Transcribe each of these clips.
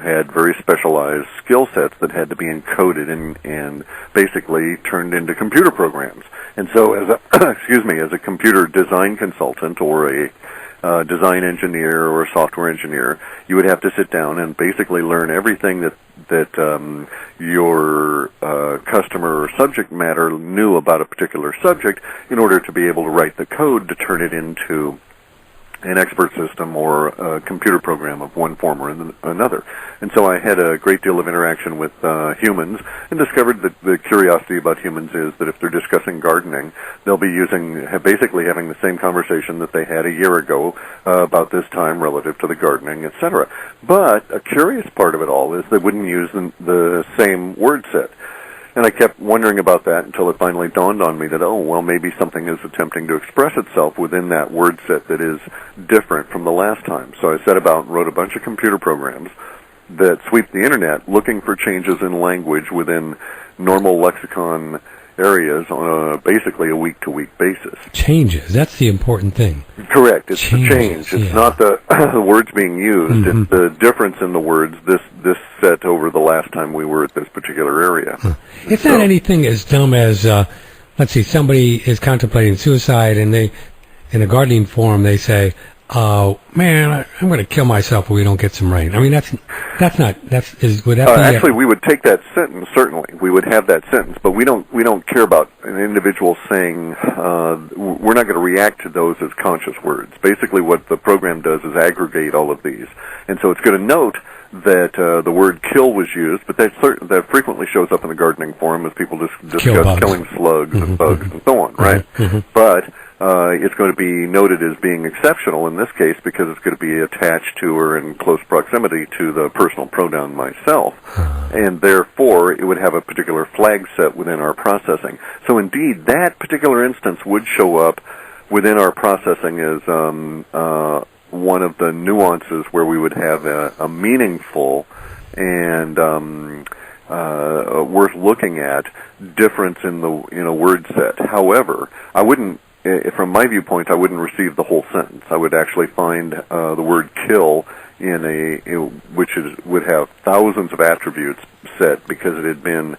had very specialized skill sets that had to be encoded and basically turned into computer programs. And so as a, as a computer design consultant or a design engineer or a software engineer, you would have to sit down and basically learn everything that your customer or subject matter knew about a particular subject in order to be able to write the code to turn it into an expert system or a computer program of one form or another. And so I had a great deal of interaction with humans and discovered that the curiosity about humans is that if they're discussing gardening, they'll be basically having the same conversation that they had a year ago about this time relative to the gardening, etc. But a curious part of it all is they wouldn't use the same word set. And I kept wondering about that until it finally dawned on me that, maybe something is attempting to express itself within that word set that is different from the last time. So I set about and wrote a bunch of computer programs that sweep the Internet looking for changes in language within normal lexicon areas on basically a week-to-week basis. Changes, that's the important thing. Correct, it's the change. It's not the words being used, it's the difference in the words this set over the last time we were at this particular area. It's not anything as dumb as, let's see, somebody is contemplating suicide and they, in a gardening forum, they say, man, I'm going to kill myself if we don't get some rain. I mean, would that be... Actually, we would take that sentence, certainly. We would have that sentence, but we don't care about an individual saying, we're not going to react to those as conscious words. Basically, what the program does is aggregate all of these. And so it's going to note that the word kill was used, but that frequently shows up in the gardening forum as people discuss killing slugs and bugs and so on, right? But it's going to be noted as being exceptional in this case because it's going to be attached to or in close proximity to the personal pronoun myself. And therefore, it would have a particular flag set within our processing. So indeed, that particular instance would show up within our processing as one of the nuances where we would have a meaningful and worth looking at difference in a word set. However, I wouldn't, from my viewpoint, I wouldn't receive the whole sentence. I would actually find the word kill would have thousands of attributes set because it had been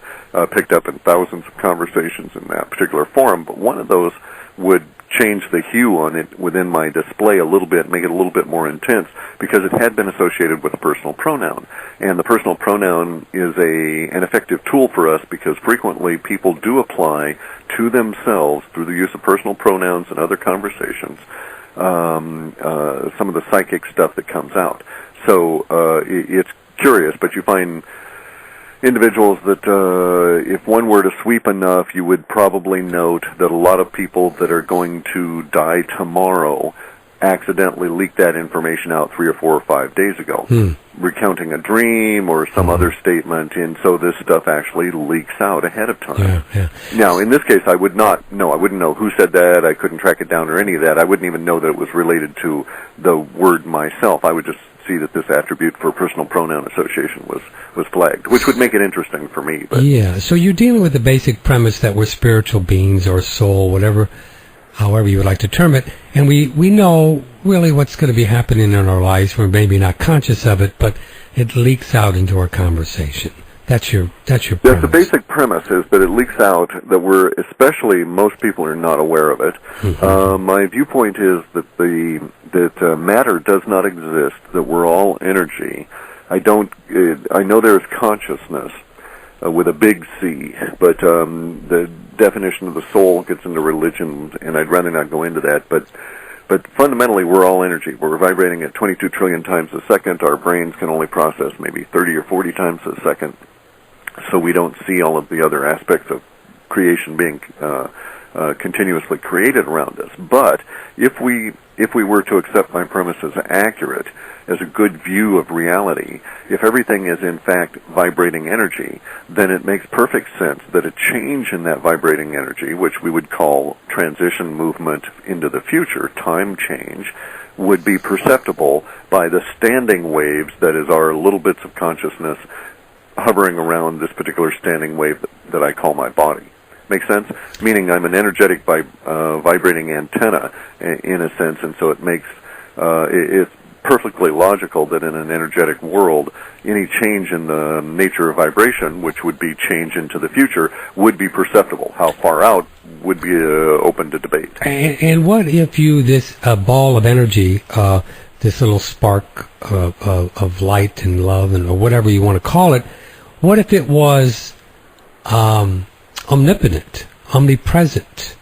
picked up in thousands of conversations in that particular forum. But one of those would change the hue on it within my display a little bit, make it a little bit more intense, because it had been associated with a personal pronoun. And the personal pronoun is an effective tool for us because frequently people do apply to themselves through the use of personal pronouns and other conversations some of the psychic stuff that comes out. So it's curious, but you find individuals that if one were to sweep enough, you would probably note that a lot of people that are going to die tomorrow accidentally leaked that information out 3 or 4 or 5 days ago, recounting a dream or some other statement, and so this stuff actually leaks out ahead of time. Now, in this case, I wouldn't know who said that, I couldn't track it down or any of that, I wouldn't even know that it was related to the word myself, I would just see that this attribute for personal pronoun association was flagged, which would make it interesting for me. But. Yeah, so you're dealing with the basic premise that we're spiritual beings or soul, however you would like to term it, and we know really what's going to be happening in our lives. We're maybe not conscious of it, but it leaks out into our conversation. That's your premise. Yes, the basic premise is that it leaks out that most people are not aware of it. My viewpoint is that matter does not exist, that we're all energy. I know there's consciousness with a big C, but the definition of the soul gets into religion, and I'd rather not go into that, but fundamentally we're all energy. We're vibrating at 22 trillion times a second. Our brains can only process maybe 30 or 40 times a second, so we don't see all of the other aspects of creation being continuously created around us. But if we were to accept my premise as accurate, as a good view of reality, if everything is in fact vibrating energy, then it makes perfect sense that a change in that vibrating energy, which we would call transition movement into the future, time change, would be perceptible by the standing waves, that is our little bits of consciousness, hovering around this particular standing wave that I call my body. Make sense? Meaning I'm an energetic vibrating antenna in a sense, and so it makes perfectly logical that in an energetic world, any change in the nature of vibration, which would be change into the future, would be perceptible. How far out would be open to debate. And what if this ball of energy, this little spark of light and love, and or whatever you want to call it, what if it was omnipotent, omnipresent?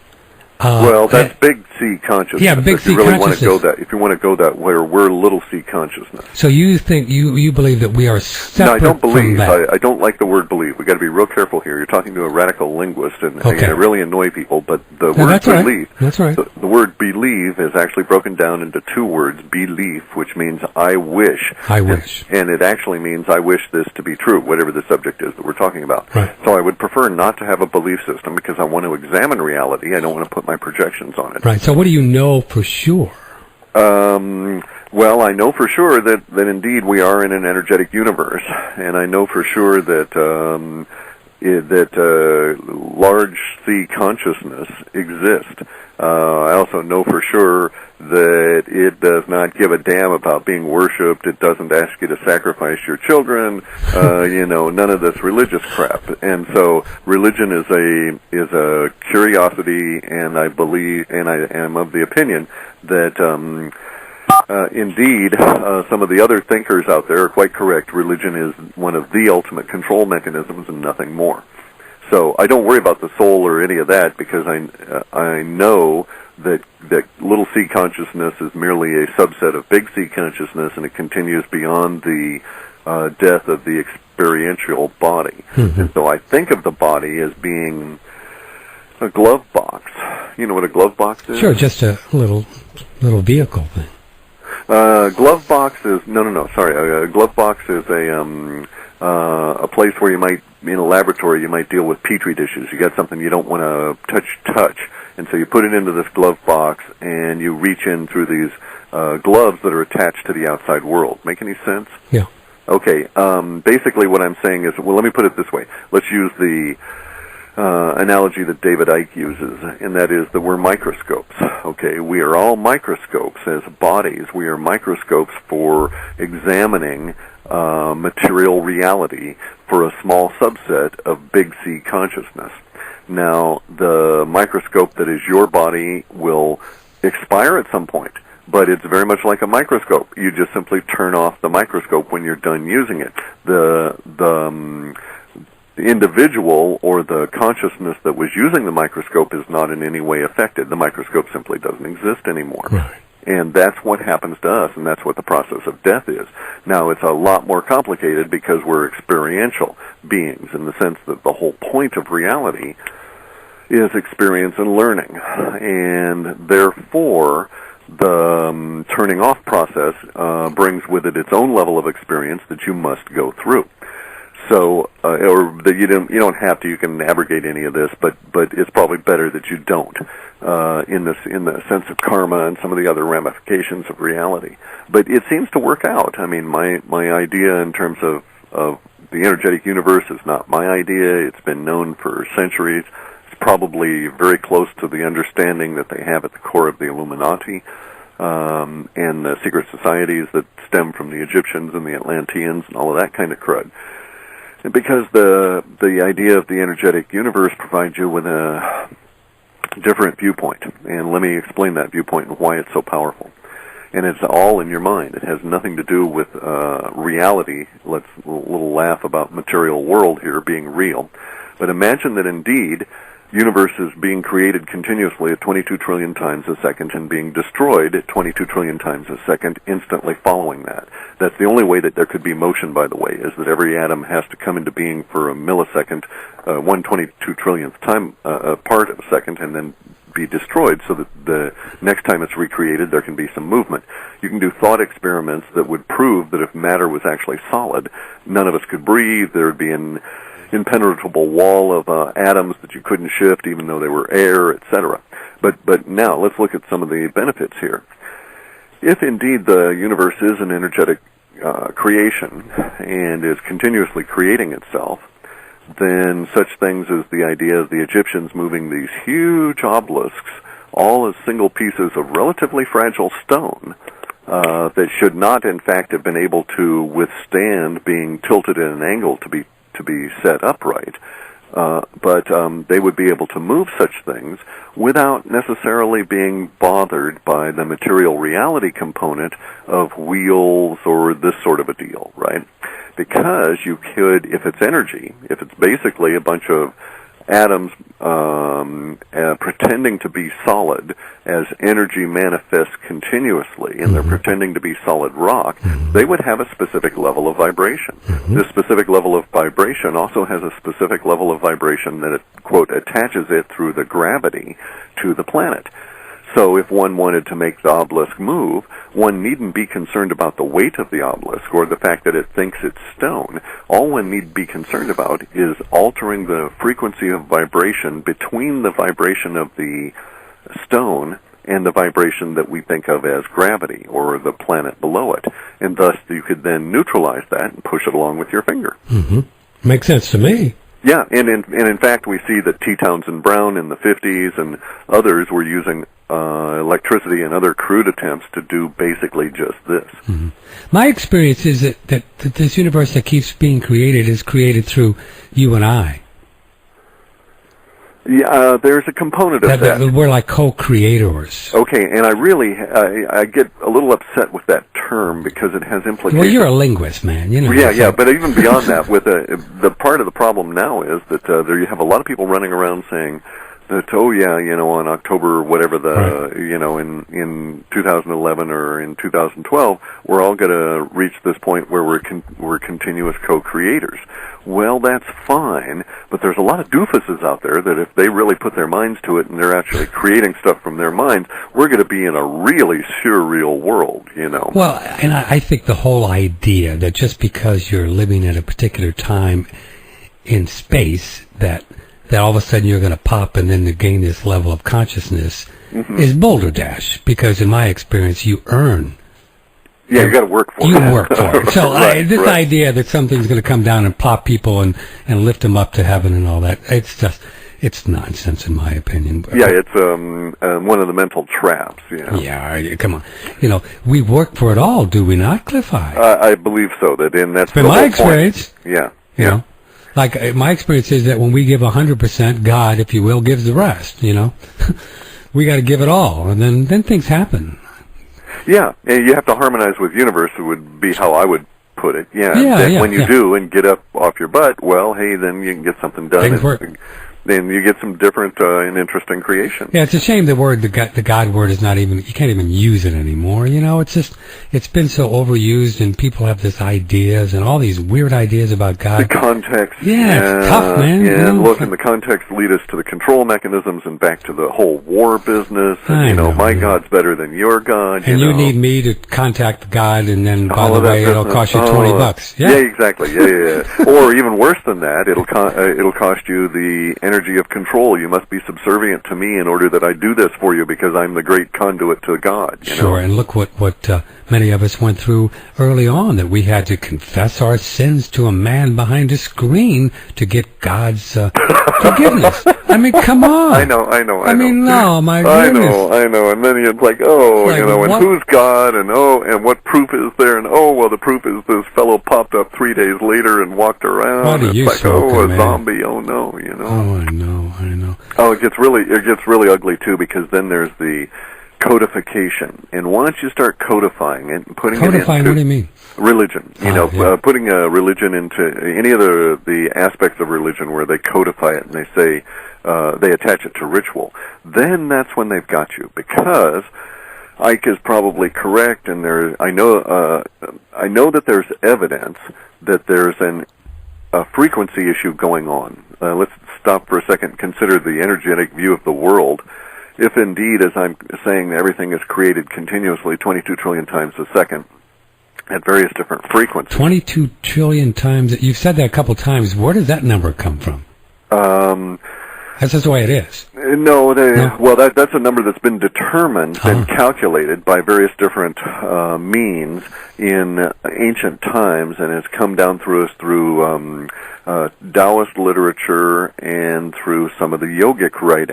Well, that's big C consciousness. Yeah, big C consciousness. If you really want to go that, if you want to go that way, we're little C consciousness. So you think you believe that we are separate? No, I don't believe. From that. I don't like the word believe. We got to be real careful here. You're talking to a radical linguist, and okay. I really annoy people. But the word believe, that's right. The word believe is actually broken down into two words: belief, which means I wish. I wish, and it actually means I wish this to be true, whatever the subject is that we're talking about. Right. So I would prefer not to have a belief system because I want to examine reality. I don't want to put my projections on it. Right. So what do you know for sure? Well, I know for sure that indeed we are in an energetic universe, and I know for sure that large C consciousness exists. I also know for sure that it does not give a damn about being worshipped. It doesn't ask you to sacrifice your children. None of this religious crap. And so religion is a curiosity, and I believe, and I am of the opinion that indeed some of the other thinkers out there are quite correct. Religion is one of the ultimate control mechanisms and nothing more. So I don't worry about the soul or any of that because I know that little C consciousness is merely a subset of big C consciousness, and it continues beyond the death of the experiential body. Mm-hmm. And so I think of the body as being a glove box. You know what a glove box is? Sure, just a little vehicle thing. Glove box is a glove box is a place where you might, in a laboratory, you might deal with petri dishes. You got something you don't want to touch, and so you put it into this glove box, and you reach in through these gloves that are attached to the outside world. Make any sense? Yeah. Okay. Basically, what I'm saying is, well, let me put it this way. Let's use the analogy that David Icke uses, and that is that we're microscopes. Okay, we are all microscopes as bodies. We are microscopes for examining material reality for a small subset of big C consciousness. Now, the microscope that is your body will expire at some point, but it's very much like a microscope. You just simply turn off the microscope when you're done using it. The individual or the consciousness that was using the microscope is not in any way affected. The microscope simply doesn't exist anymore. Right. And that's what happens to us, and that's what the process of death is. Now, it's a lot more complicated because we're experiential beings in the sense that the whole point of reality is experience and learning. And therefore, the turning off process brings with it its own level of experience that you must go through. So, or that you don't have to. You can abrogate any of this, but it's probably better that you don't, in the sense of karma and some of the other ramifications of reality. But it seems to work out. I mean, my idea in terms of the energetic universe is not my idea. It's been known for centuries. It's probably very close to the understanding that they have at the core of the Illuminati and the secret societies that stem from the Egyptians and the Atlanteans and all of that kind of crud. Because the idea of the energetic universe provides you with a different viewpoint. And let me explain that viewpoint and why it's so powerful. And it's all in your mind. It has nothing to do with reality. Let's a little laugh about material world here being real. But imagine that indeed universe is being created continuously at 22 trillion times a second and being destroyed at 22 trillion times a second instantly following that. That's the only way that there could be motion, by the way, is that every atom has to come into being for a millisecond, 1/22 trillionth time part of a second, and then be destroyed so that the next time it's recreated there can be some movement. You can do thought experiments that would prove that if matter was actually solid, none of us could breathe. There would be an impenetrable wall of atoms that you couldn't shift even though they were air, etc. But now let's look at some of the benefits here. If indeed the universe is an energetic creation and is continuously creating itself, then such things as the idea of the Egyptians moving these huge obelisks, all as single pieces of relatively fragile stone, that should not, in fact, have been able to withstand being tilted at an angle to be set upright. But they would be able to move such things without necessarily being bothered by the material reality component of wheels or this sort of a deal, right? Because you could, if it's energy, if it's basically a bunch of atoms pretending to be solid as energy manifests continuously, and they're pretending to be solid rock, they would have a specific level of vibration. This specific level of vibration also has a specific level of vibration that, quote, attaches it through the gravity to the planet. So if one wanted to make the obelisk move, one needn't be concerned about the weight of the obelisk or the fact that it thinks it's stone. All one need be concerned about is altering the frequency of vibration between the vibration of the stone and the vibration that we think of as gravity or the planet below it. And thus you could then neutralize that and push it along with your finger. Makes sense to me. Yeah, and in fact, we see that T. Townsend Brown in the 50s and others were using electricity and other crude attempts to do basically just this. My experience is that this universe that keeps being created is created through you and I. Yeah, there's a component of that. We're like co-creators. Okay, and I get a little upset with that term because it has implications. Well, you're a linguist, man. You know. Yeah, but even beyond that, with the part of the problem now is that there you have a lot of people running around saying that, oh yeah, on October whatever in 2011 or in 2012, we're all going to reach this point where we're continuous co-creators. Well, that's fine, but there's a lot of doofuses out there that if they really put their minds to it and they're actually creating stuff from their minds, we're going to be in a really surreal world, Well, and I think the whole idea that just because you're living at a particular time in space that all of a sudden you're going to pop and then to gain this level of consciousness is boulder dash, because in my experience you earn. Yeah, you got to work for it. You work for it. So this idea that something's going to come down and plop people and lift them up to heaven and all that, it's nonsense in my opinion. Yeah, it's one of the mental traps. Yeah, come on. We work for it all, do we not, Clif? I believe so. That's been my experience. Point. Yeah. Like, my experience is that when we give 100%, God, if you will, gives the rest, We got to give it all, and then things happen. Yeah, and you have to harmonize with universe, would be how I would put it. When you do and get up off your butt, well, hey, then you can get something done. Things work. Then you get some different and interesting creation. Yeah, it's a shame the God word is not even, you can't even use it anymore. It's been so overused, and people have these ideas and all these weird ideas about God. The context. Yeah, it's tough, man. Yeah, look, and the context lead us to the control mechanisms and back to the whole war business. And, my God's better than your God. And you need me to contact God, and then, by the way, it'll cost you $20. Yeah, exactly. Yeah. Or even worse than that, it'll cost you the energy of control. You must be subservient to me in order that I do this for you because I'm the great conduit to God. Sure, and look what many of us went through early on, that we had to confess our sins to a man behind a screen to get God's forgiveness. I mean, come on. I know. I mean, no, my goodness. I know. And then it's like, and who's God, and what proof is there? And the proof is this fellow popped up 3 days later and walked around. What are you it's like, smoking, a zombie. Oh no, Oh, I know. Oh, it gets really ugly too, because then there's the codification, and once you start codifying it and putting it into what do you mean? Religion, putting a religion into any of the aspects of religion where they codify it and they say they attach it to ritual, then that's when they've got you, because Ike is probably correct, and I know that there's evidence that there's a frequency issue going on. Let's stop for a second and consider the energetic view of the world. If indeed, as I'm saying, everything is created continuously 22 trillion times a second at various different frequencies. 22 trillion times. You've said that a couple times. Where does that number come from? That's just the way it is. No. Well, that's a number that's been determined and calculated by various different means in ancient times, and has come down through us through Taoist literature and through some of the yogic writings.